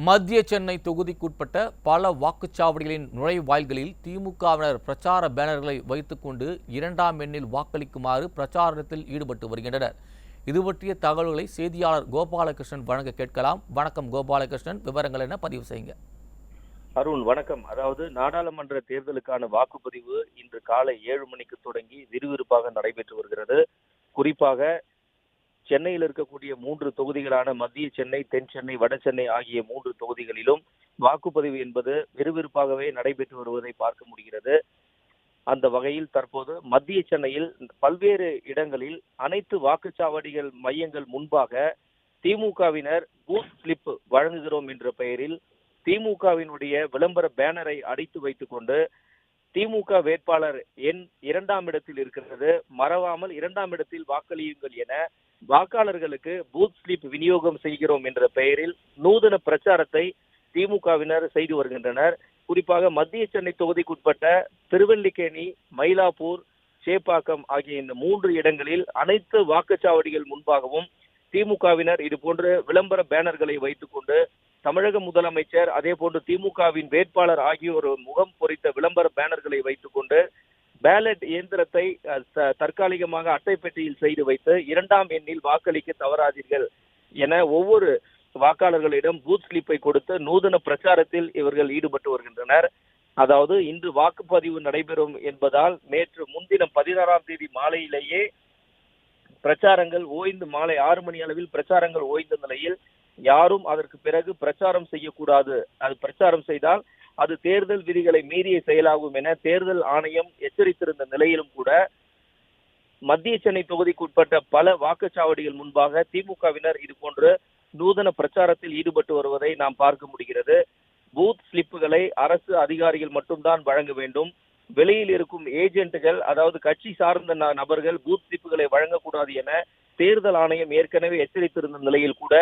மத்திய சென்னை தொகுதிக்குட்பட்ட பல வாக்குச்சாவடிகளின் நுழைவாயில்களில் திமுகவினர் பிரச்சார பேனர்களை வைத்துக்கொண்டு 2ஆம் எண்ணில் வாக்களிக்குமாறு பிரச்சாரத்தில் ஈடுபட்டு வருகின்றனர். இது பற்றிய தகவல்களை செய்தியாளர் கோபாலகிருஷ்ணன் வழங்க கேட்கலாம். வணக்கம் கோபாலகிருஷ்ணன், விவரங்கள் என்ன பதிவு செய்யுங்க. அருண் வணக்கம். அதாவது நாடாளுமன்ற தேர்தலுக்கான வாக்குப்பதிவு இன்று காலை 7 மணிக்கு தொடங்கி விறுவிறுப்பாக நடைபெற்று வருகிறது. குறிப்பாக சென்னையில் இருக்கக்கூடிய 3 தொகுதிகளான மத்திய சென்னை, தென் சென்னை, வட சென்னை ஆகிய 3 தொகுதிகளிலும் வாக்குப்பதிவு என்பது விறுவிறுப்பாகவே நடைபெற்று வருவதை பார்க்க முடிகிறது. அந்த வகையில் தற்போது மத்திய சென்னையில் பல்வேறு இடங்களில் அனைத்து வாக்குச்சாவடிகள் மையங்கள் முன்பாக திமுகவினர் பூத் ஸ்லிப் வழங்குகிறோம் என்ற பெயரில் திமுகவினுடைய விளம்பர பேனரை அடித்து வைத்துக் கொண்டு திமுக வேட்பாளர் எண் 2ஆம் இடத்தில் இருக்கிறது, மறவாமல் 2ஆம் இடத்தில் வாக்களியுங்கள் என வாக்காளர்களுக்கு பூத் ஸ்லிப் விநியோகம் செய்கிறோம் என்ற பெயரில் நூதன பிரச்சாரத்தை திமுகவினர் செய்து வருகின்றனர். குறிப்பாக மத்திய சென்னை தொகுதிக்குட்பட்ட திருவல்லிக்கேணி, மயிலாப்பூர், சேப்பாக்கம் ஆகிய இந்த 3 இடங்களில் அனைத்து வாக்குச்சாவடிகள் முன்பாகவும் திமுகவினர் இதுபோன்று விளம்பர பேனர்களை வைத்துக் கொண்டு தமிழக முதலமைச்சர் அதே போன்று திமுகவின் வேட்பாளர் ஆகியோர் முகம் பொறித்த விளம்பர பேனர்களை வைத்துக் கொண்டு பேலட் இயந்திரத்தை தற்காலிகமாக அட்டை பெட்டியில் செய்து வைத்து 2ஆம் எண்ணில் வாக்களிக்க தவறாதீர்கள் என ஒவ்வொரு வாக்காளர்களிடம் பூத் ஸ்லிப்பை கொடுத்து நூதன பிரச்சாரத்தில் இவர்கள் ஈடுபட்டு வருகின்றனர். அதாவது இன்று வாக்குப்பதிவு நடைபெறும் என்பதால் நேற்று முன்தினம் 16ஆம் தேதி மாலையிலேயே பிரச்சாரங்கள் ஓய்ந்து மாலை 6 மணி அளவில் பிரச்சாரங்கள் ஓய்ந்த நிலையில் யாரும் அதற்கு பிறகு பிரச்சாரம் செய்யக்கூடாது, அது பிரச்சாரம் செய்தால் அது தேர்தல் விதிகளை மீறிய செயலாகும் என தேர்தல் ஆணையம் எச்சரித்திருந்த நிலையிலும் கூட மத்திய சென்னை தொகுதிக்குட்பட்ட பல வாக்குச்சாவடிகள் முன்பாக திமுகவினர் இது போன்று நூதன பிரச்சாரத்தில் ஈடுபட்டு வருவதை நாம் பார்க்க முடிகிறது. பூத் ஸ்லிப்புகளை அரசு அதிகாரிகள் மட்டும்தான் வழங்க வேண்டும், வெளியில் இருக்கும் ஏஜென்ட்டுகள் அதாவது கட்சி சார்ந்த நபர்கள் பூத் ஸ்லிப்புகளை வழங்கக்கூடாது என தேர்தல் ஆணையம் ஏற்கனவே எச்சரித்திருந்த நிலையில் கூட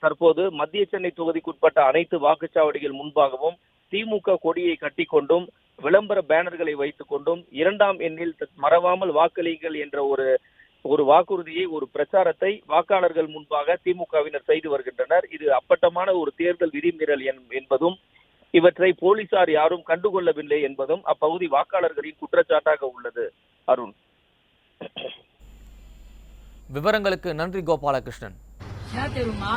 தற்போது மத்திய சென்னை தொகுதிக்குட்பட்ட அனைத்து வாக்குச்சாவடிகள் முன்பாகவும் திமுக கொடியை கட்டிக்கொண்டும் விளம்பர பேனர்களை வைத்துக் கொண்டும் 2ஆம் எண்ணில் மறவாமல் வாக்களியுங்கள் என்ற ஒரு வாக்குறுதியை, ஒரு பிரச்சாரத்தை வாக்காளர்கள் முன்பாக திமுகவினர் செய்து வருகின்றனர். இது அப்பட்டமான ஒரு தேர்தல் விதிமீறல் என்பதும் இவற்றை போலீசார் யாரும் கண்டுகொள்ளவில்லை என்பதும் அப்பகுதி வாக்காளர்களின் குற்றச்சாட்டாக உள்ளது. அருண், விவரங்களுக்கு நன்றி கோபாலகிருஷ்ணன். என்ன தெரியுமா?